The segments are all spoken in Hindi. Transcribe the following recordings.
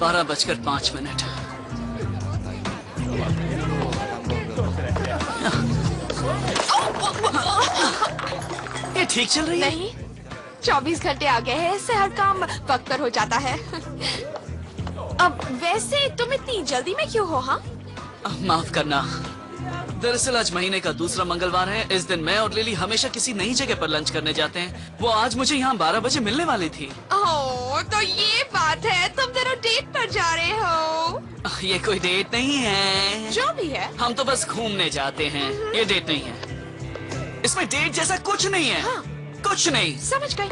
12:05। ये ठीक चल रही है? नहीं, 24 घंटे आ गए हैं, इससे हर काम वक्त पर हो जाता है। अब वैसे तुम इतनी जल्दी में क्यों हो? हाँ, माफ करना, दरअसल आज महीने का दूसरा मंगलवार है। इस दिन मैं और लिली हमेशा किसी नई जगह पर लंच करने जाते हैं। वो आज मुझे यहाँ 12 बजे मिलने वाली थी। ओह, तो ये बात है, तुम दोनों डेट पर जा रहे हो? ये कोई डेट नहीं है। जो भी है, हम तो बस घूमने जाते हैं। ये डेट नहीं है। इसमें डेट जैसा कुछ नहीं है। हाँ। कुछ नहीं। समझ गई।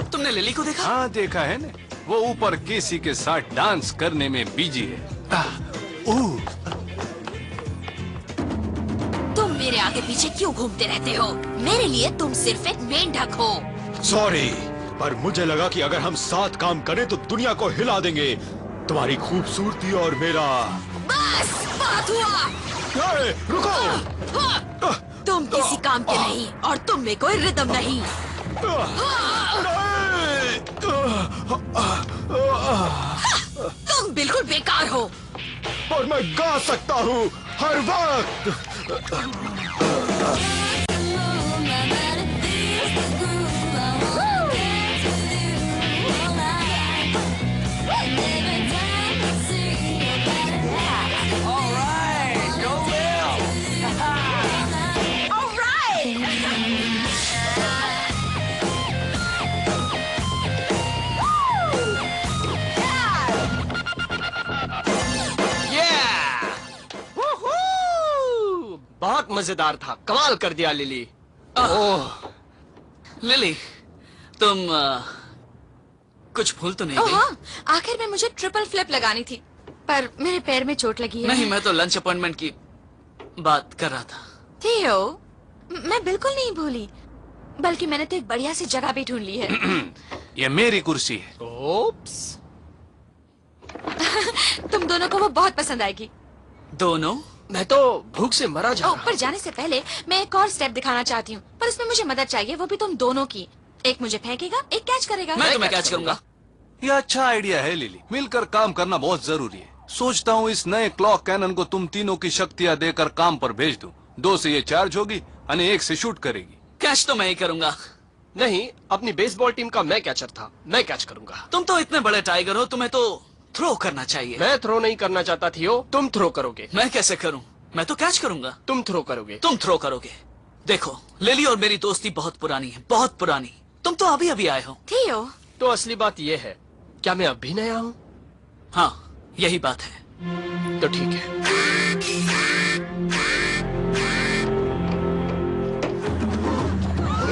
तुमने लिली को देखा? हाँ, देखा है ने। वो ऊपर केसी के साथ डांस करने में बिजी है। तुम मेरे आगे पीछे क्यों घूमते रहते हो? मेरे लिए तुम सिर्फ एक मेंढक हो। सॉरी, पर मुझे लगा कि अगर हम साथ काम करें तो दुनिया को हिला देंगे। तुम्हारी खूबसूरती और मेरा। बस बात हुआ। रुको। तुम किसी काम के नहीं और तुम में कोई रिदम नहीं। तुम बिल्कुल बेकार हो। पर मैं गा सकता हूँ हर वक्त। बहुत मजेदार था, कमाल कर दिया लिली। ओह लिली, तुम कुछ भूल तो नहीं गई? हाँ, आखिर में मुझे ट्रिपल फ्लिप लगानी थी, पर मेरे पैर में चोट लगी है। नहीं, मैं तो लंच अपॉइंटमेंट की बात कर रहा था। थियो, मैं बिल्कुल नहीं भूली, बल्कि मैंने तो एक बढ़िया सी जगह भी ढूंढ ली है। ये मेरी कुर्सी है। ओप्स। तुम दोनों को वो बहुत पसंद आएगी। दोनों? मैं तो भूख से मरा जा रहा पर जाने से पहले मैं एक और स्टेप दिखाना चाहती हूँ, पर इसमें मुझे मदद चाहिए, वो भी तुम दोनों की। एक मुझे फेंकेगा, एक कैच करेगा। मैं तुम्हें कैच करूंगा। ये अच्छा आइडिया है लिली, मिलकर काम करना बहुत जरूरी है। सोचता हूँ इस नए क्लॉक कैनन को तुम तीनों की शक्तियाँ देकर काम पर भेज दूं। 2 से ये चार्ज होगी, 1 से शूट करेगी। कैच तो मैं ही करूंगा। नहीं, अपनी बेसबॉल टीम का मैं कैचर था, मैं कैच करूंगा। तुम तो इतने बड़े टाइगर हो, तुम्हें तो थ्रो करना चाहिए। मैं थ्रो नहीं करना चाहता थियो, तुम थ्रो करोगे। मैं कैसे करूं? मैं तो कैच करूंगा। तुम थ्रो करोगे। तुम थ्रो करोगे। देखो, लिली और मेरी दोस्ती बहुत पुरानी है, बहुत पुरानी। तुम तो अभी अभी आए हो। थियो, तो असली बात ये है, क्या मैं अब भी नया हूँ? हाँ, यही बात है। तो ठीक है।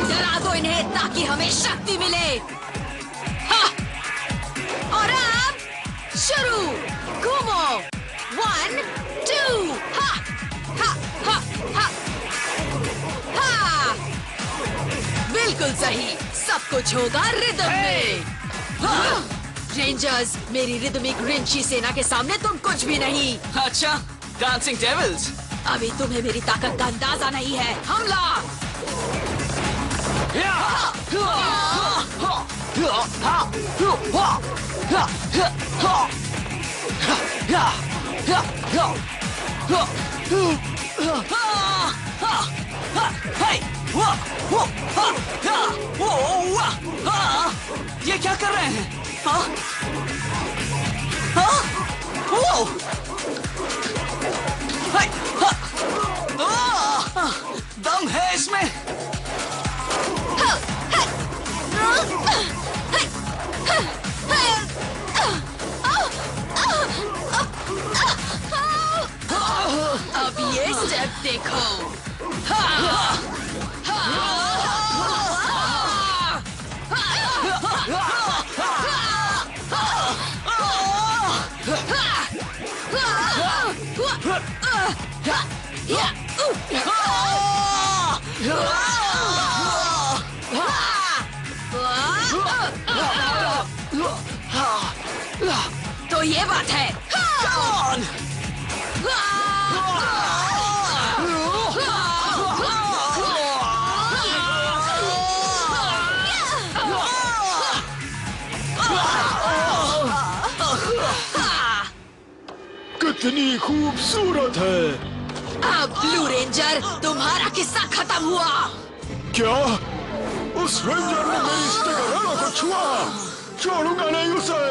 डरा दो इन्हें ताकि हमें शक्ति मिले। हाँ। और अब शुरू। घूमो। 1 2 हा हा हा हा हा। बिल्कुल सही, सब कुछ होगा रिदम में। हाँ। रेंजर्स, मेरी रिदमिक रिंची सेना के सामने तुम कुछ भी नहीं। अच्छा, डांसिंग डेविल्स। अभी तुम्हें मेरी ताकत का अंदाजा नहीं है। हमला। ये क्या कर रहे हैं? दम है इसमें। अब ये स्टेप देखो। तो ये बात है। कितनी खूबसूरत है। अब ब्लू रेंजर तुम्हारा किस्सा खत्म हुआ। क्या? उस रेंजर ने मेरी स्टिंगरेला को छुआ। छोड़ूंगा नहीं उसे।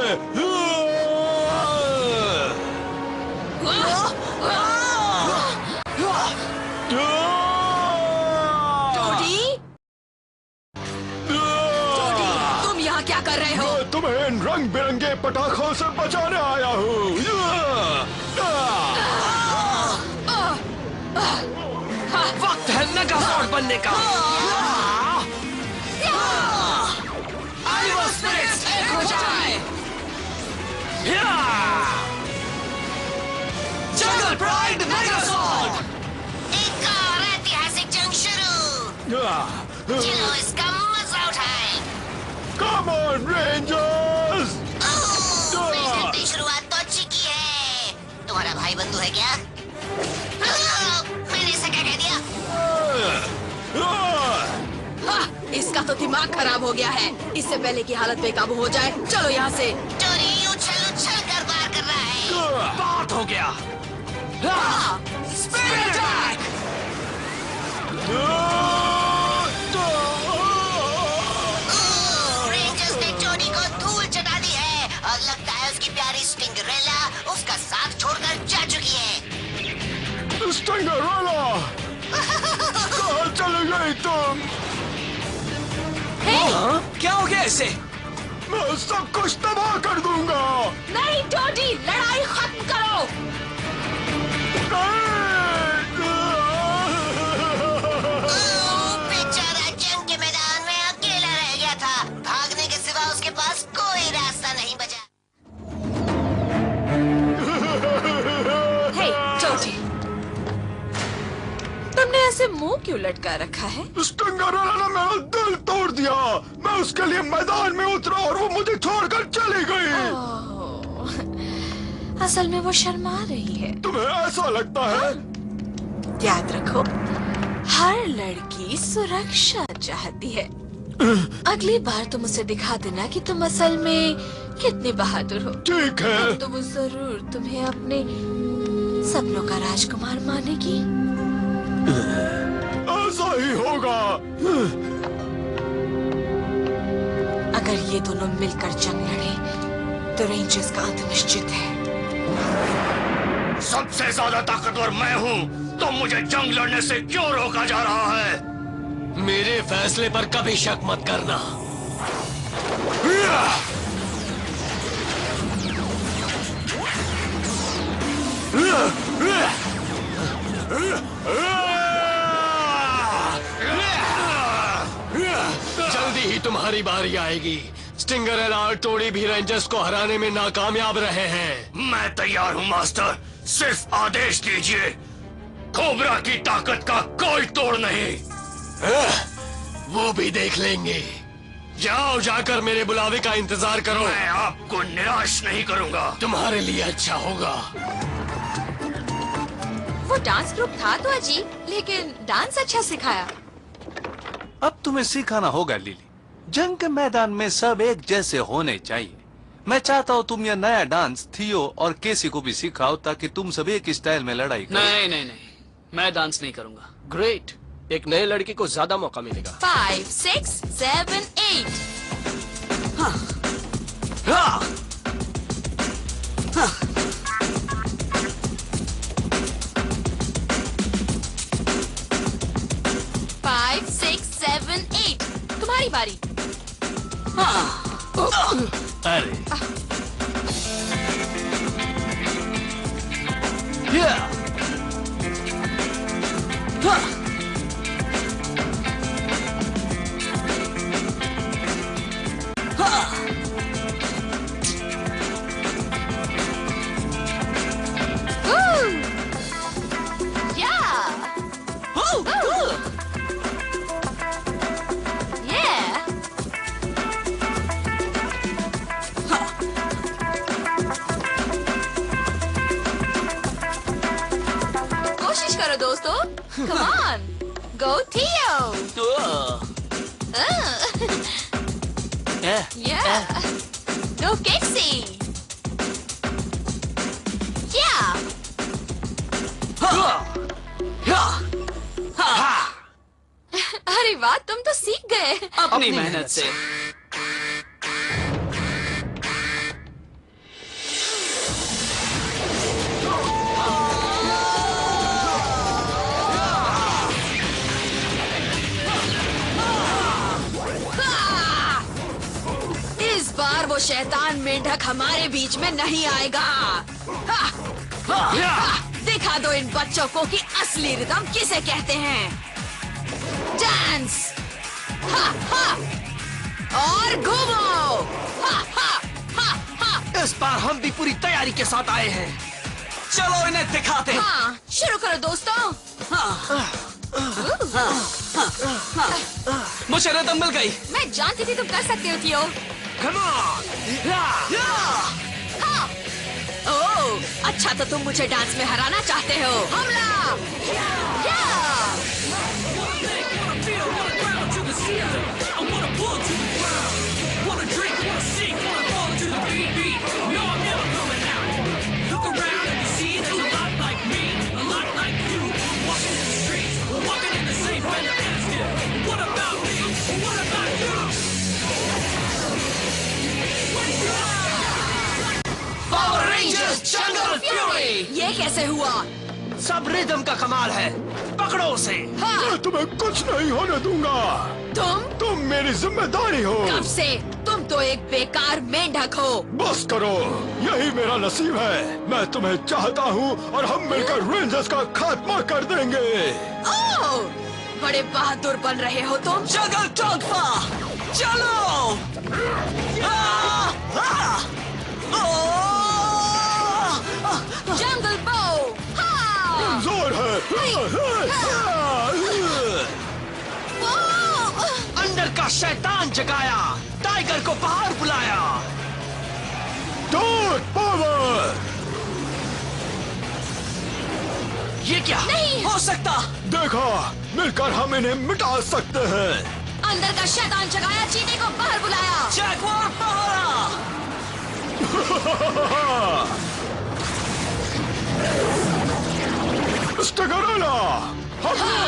टोडी, टोडी, तुम यहाँ क्या कर रहे हो? मैं तुम्हें इन रंग बिरंगे पटाखों से बचाने आया हूँ। वक्त है मेगाफॉर्ड बनने का। एनिमल स्पिरिट्स एक हो जाए। जंगल प्राइड मेगासॉर्ड। एक और ऐतिहासिक जंग शुरू। चलो इसका मजा उठाएं। Come on, Rangers! मेरी शुरुआत तो अच्छी की है। तुम्हारा भाई बंधु है क्या? मैंने इसे क्या कह दिया? हाँ, इसका तो दिमाग खराब हो गया है। इससे पहले की हालत बेकाबू हो जाए, चलो यहाँ से। टोरी उछल उछल कर वार कर रहा है। बात हो गया। Spirit attack. रेंजर्स ने टोरी को धूल चटा दी है और लगता है उसकी प्यारी स्टिंगरेला उसका साथ छोड़कर जा चुकी है। स्टिंगरेला! कहाँ चले गई तुम? क्या हो गया इसे? मैं सब कुछ तबाह कर दूंगा। नहीं टोडी, लड़ाई खत्म करो। बेचारा जंग के मैदान में अकेला रह गया था। भागने के सिवा उसके पास कोई रास्ता नहीं बचा। हे टोडी, तुमने ऐसे मुंह क्यों लटका रखा है? स्टिंगरेला ने मेरा दिल तोड़ दिया। मैं उसके लिए मैदान में उतरा और वो मुझे छोड़कर चली गई। असल में वो शर्मा रही है। तुम्हें ऐसा लगता है? याद रखो, हर लड़की सुरक्षा चाहती है। अगली बार तुम उसे दिखा देना कि तुम असल में कितने बहादुर हो। ठीक है। तो वो जरूर तुम्हें अपने सपनों का राजकुमार मानेगी। ऐसा ही होगा। अगर ये दोनों मिलकर जंग लड़े तो रेंजर्स का अंत निश्चित है। सबसे ज्यादा ताकतवर मैं हूँ, तो मुझे जंग लड़ने से क्यों रोका जा रहा है? मेरे फैसले पर कभी शक मत करना। जल्दी ही तुम्हारी बारी आएगी। स्टिंगरेला और टोडी भी रेंजर्स को हराने में नाकामयाब रहे हैं। मैं तैयार हूँ मास्टर, सिर्फ आदेश दीजिए। कोबरा की ताकत का कोई तोड़ नहीं। वो भी देख लेंगे। जाओ, जाकर मेरे बुलावे का इंतजार करो। मैं आपको निराश नहीं करूँगा। तुम्हारे लिए अच्छा होगा। वो डांस ग्रुप था तो अजीब, लेकिन डांस अच्छा सिखाया। अब तुम्हें सिखाना होगा लिली। जंग के मैदान में सब एक जैसे होने चाहिए। मैं चाहता हूँ तुम यह नया डांस थियो और केसी को भी सिखाओ ताकि तुम सब एक स्टाइल में लड़ाई करो। नहीं नहीं नहीं, मैं डांस नहीं करूंगा। ग्रेट, एक नए लड़के को ज्यादा मौका मिलेगा। 5, 6, 7, 8। हाँ। हाँ। 5, 6, 7, 8। तुम्हारी बारी। अरे कोशिश करो दोस्तों। Come on, go Theo. Yeah. Go Casey. Yeah. अरे वाह, तुम तो सीख गए। अपनी मेहनत से। इस बार वो शैतान मेंढक हमारे बीच में नहीं आएगा। दिखा दो इन बच्चों को कि असली रिदम किसे कहते हैं। डांस, और घूमो। इस बार हम भी पूरी तैयारी के साथ आए हैं। चलो इन्हें दिखाते हैं। हाँ, शुरू करो दोस्तों। मुझे रिदम मिल गई। मैं जानती थी तुम कर सकते हो थियो। Come on! हाँ। ओह, अच्छा तो तुम मुझे डांस में हराना चाहते हो। हमला! या! Power rangers Jungle Fury. ये कैसे हुआ? सब रिदम का कमाल है। पकड़ो उसे। हाँ, मैं तुम्हें कुछ नहीं होने दूंगा। तुम मेरी जिम्मेदारी हो। कब से? तुम तो एक बेकार मेंढक हो। बस करो, यही मेरा नसीब है। मैं तुम्हें चाहता हूँ और हम मिलकर रेंजर्स का खात्मा कर देंगे। ओह, बड़े बहादुर बन रहे हो तुम। जंगल टोंगफा, चलो। जंगल बो। हाँ। जोर है। अंदर का शैतान जगाया, टाइगर को बाहर बुलाया। Dot power. ये क्या? नहीं। हो सकता। देखा, मिलकर हम इन्हें मिटा सकते हैं। अंदर का शैतान जगाया, चीते को बाहर बुलाया। जैगवार पहरा। स्टिगरेला, हमला।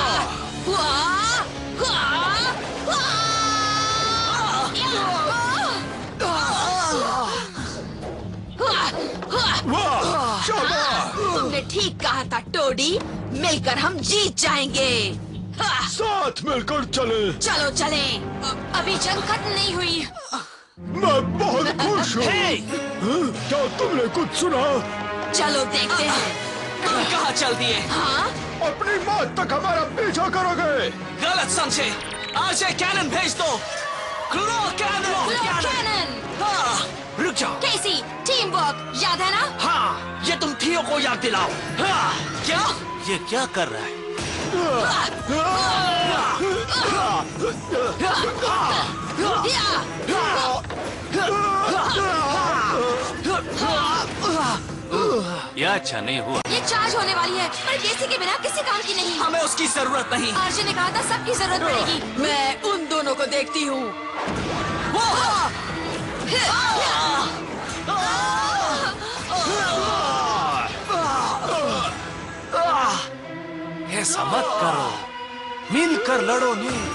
वाह, शाबाश। तुमने ठीक कहा था टोडी, मिलकर हम जीत जाएंगे। हाँ, साथ मिलकर चले। चलो चले। अभी जंग खत्म नहीं हुई। मैं बहुत खुश हूँ। Hey! क्या तुमने कुछ सुना? चलो देखते हैं। तुम कहाँ चल दिए? हाँ, अपनी मौत तक हमारा पीछा करोगे। गलत समझे। आरजे कैनन भेज दो। क्लो कैनन। कैनन। हाँ, रुक जाओ। केसी, टीम वर्क याद है ना? हाँ, ये तुम थियो को याद दिलाओ। हाँ, क्या? ये क्या कर रहा है? ये अच्छा नहीं हुआ। ये चार्ज होने वाली है, पर केसी के बिना किसी काम की नहीं। हमें उसकी जरूरत नहीं। आरजे ने कहा था सबकी जरूरत पड़ेगी। मैं उन दोनों को देखती हूँ। ऐसा मत करो, मिलकर लड़ो नहीं।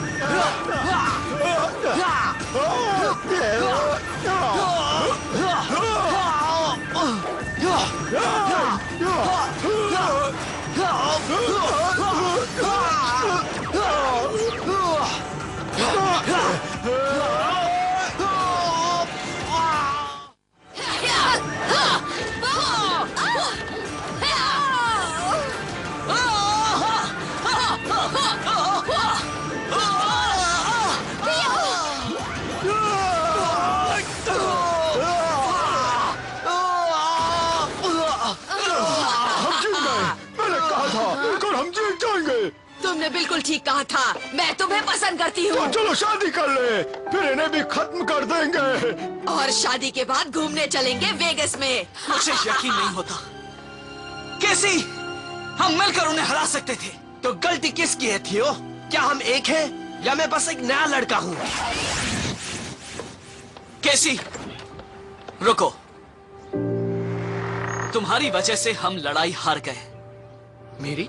तुमने बिल्कुल ठीक कहा था। मैं तुम्हें पसंद करती तो हूँ। चलो शादी कर ले, फिर इन्हें भी खत्म कर देंगे। और शादी के बाद घूमने चलेंगे वेगस में। मुझे यकीन नहीं होता। कैसी? हम मिलकर उन्हें हरा सकते थे। तो गलती किसकी है थियो? क्या हम एक हैं या मैं बस एक नया लड़का हूँ? कैसी? रुको। तुम्हारी वजह से हम लड़ाई हार गए। मेरी?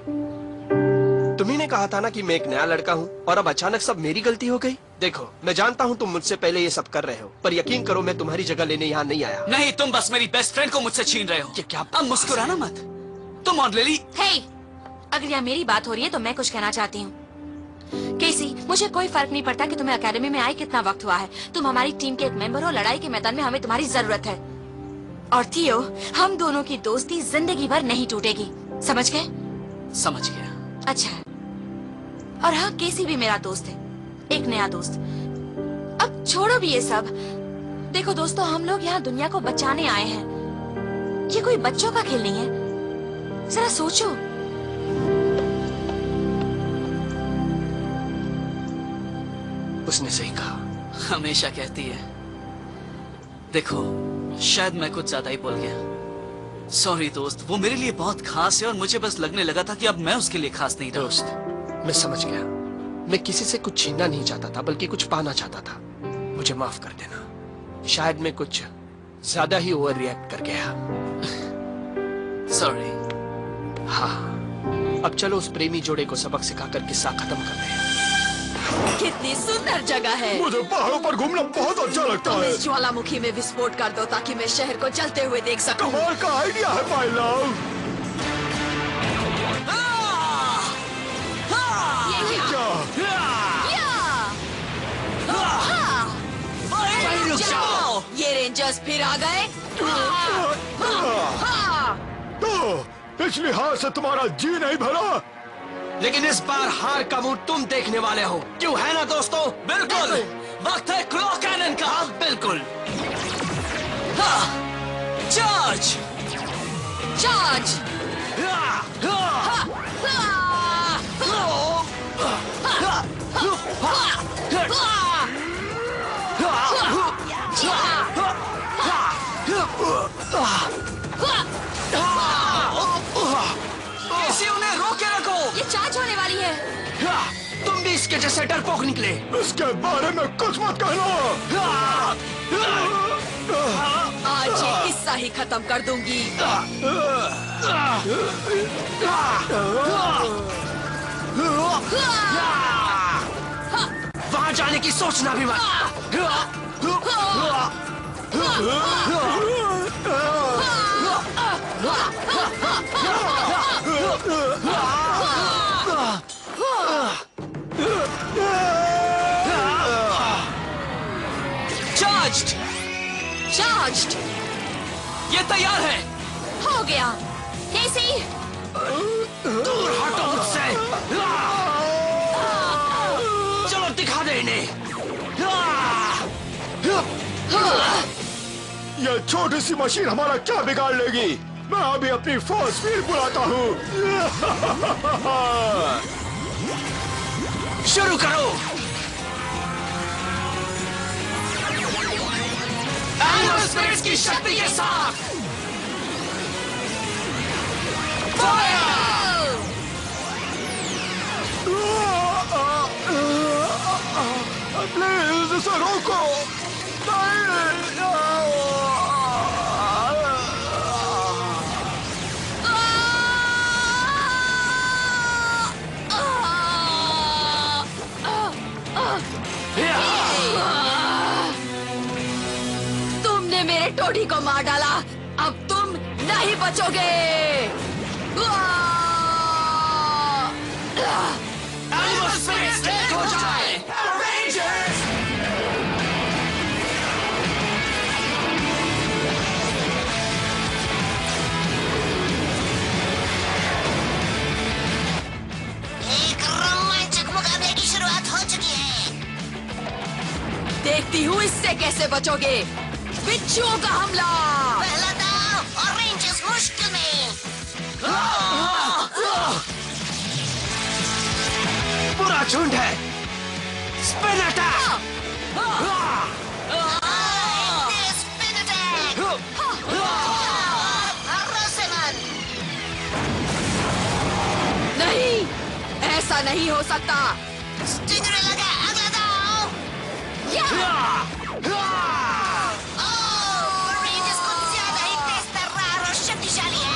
तुम्ही ने कहा था ना कि मैं एक नया लड़का हूँ और अब अचानक सब मेरी गलती हो गई। देखो, मैं जानता हूँ तुम मुझसे पहले ये सब कर रहे हो, पर यकीन करो मैं तुम्हारी जगह लेने यहाँ नहीं आया। नहीं, तुम बस मेरी बेस्ट फ्रेंड को मुझसे छीन रहे हो। ये क्या? अब मुस्कुराना मत। तुम और लिली। हे, अगर यहाँ मेरी बात हो रही है तो मैं कुछ कहना चाहती हूँ। केसी, मुझे कोई फर्क नहीं पड़ता कि तुम्हें अकेडमी में आए कितना वक्त हुआ है। तुम हमारी टीम के एक मेंबर हो। लड़ाई के मैदान में हमें तुम्हारी जरूरत है। और थियो, हम दोनों की दोस्ती जिंदगी भर नहीं टूटेगी। समझ गए? समझ गया। अच्छा है। और हाँ, केसी भी मेरा दोस्त है, एक नया दोस्त। अब छोड़ो भी ये सब। देखो दोस्तों, हम लोग यहाँ दुनिया को बचाने आए हैं। ये कोई बच्चों का खेल नहीं है। जरा सोचो। उसने सही कहा। हमेशा कहती है। देखो, शायद मैं कुछ ज्यादा ही बोल गया। सॉरी दोस्त, वो मेरे लिए बहुत खास है और मुझे बस लगने लगा था कि अब मैं उसके लिए खास नहीं रहा। दोस्त, मैं समझ गया। मैं किसी से कुछ छीनना नहीं चाहता था, बल्कि कुछ पाना चाहता था। मुझे माफ कर देना। शायद मैं कुछ ज्यादा ही ओवर रिएक्ट कर गया। सॉरी। हाँ, अब चलो उस प्रेमी जोड़े को सबक सिखाकर किस्सा खत्म कर दें। कितनी सुंदर जगह है। मुझे पहाड़ों पर घूमना बहुत अच्छा लगता तुम है। इस ज्वालामुखी में विस्फोट कर दो ताकि मैं शहर को जलते हुए देख सकूं। कमाल का आइडिया है माय लव। ये क्या? जाओ। ये रेंजर्स फिर आ गए। तो पिछली हार से तुम्हारा जी नहीं भरा। लेकिन इस बार हार का मुंह तुम देखने वाले हो, क्यों है ना दोस्तों? बिल्कुल। वक्त है क्लॉ कैनन का। बिल्कुल। चार्ज। चार्ज। किसी उन्हें रोके रखो। ये चार्ज होने वाली है। तुम भी इसके जैसे डरपोक निकले। इसके बारे में कुछ मत कहना। आज ये किस्सा ही खत्म कर दूंगी। वहाँ जाने की सोचना भी मत। चार्ज्ड। चार्ज्ड। ये तैयार है। हो गया। केसी, दूर हटो मुझसे। चलो दिखा दे इन्हें। ये छोटी सी मशीन हमारा क्या बिगाड़ लेगी? मैं अभी अपनी फोर्स फील्ड बुलाता हूँ। शुरू करो। एनिमल स्पिरिट्स की शक्ति के साथ प्लीज इसे रोको। तुमने मेरे टोडी को मार डाला। अब तुम नहीं बचोगे। एनिमल स्पिरिट्स एक हो जाए। एक रोमांचक मुकाबले की शुरुआत हो चुकी है। देखती हूँ इससे कैसे बचोगे। बिच्छुओं का हमला। पहला दाव और रेंजर्स मुश्किल में। पूरा झुंड है। Spin attack. Spin attack. भरोसेमंद। नहीं, ऐसा नहीं हो सकता। स्टिंगरेला का अगला दाव। रेंजर्स कुछ ज्यादा ही तेज, तर्रार और शक्तिशाली है।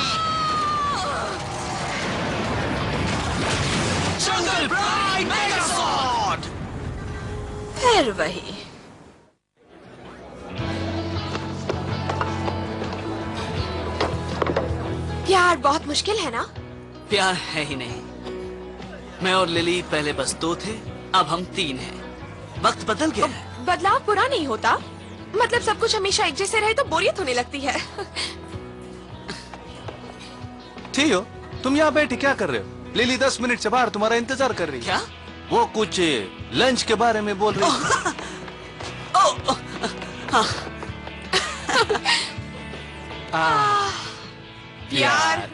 फिर वही। प्यार बहुत मुश्किल है ना? प्यार है ही नहीं। मैं और लिली पहले बस 2 थे, अब हम 3 हैं। वक्त बदल गया है। बदलाव बुरा नहीं होता, मतलब सब कुछ हमेशा एक जैसे रहे तो बोरियत होने लगती है। थियो, तुम यहाँ बैठे क्या कर रहे हो? लिली 10 मिनट से बाहर तुम्हारा इंतजार कर रही है। क्या? वो कुछ लंच के बारे में बोल रही है। प्यार।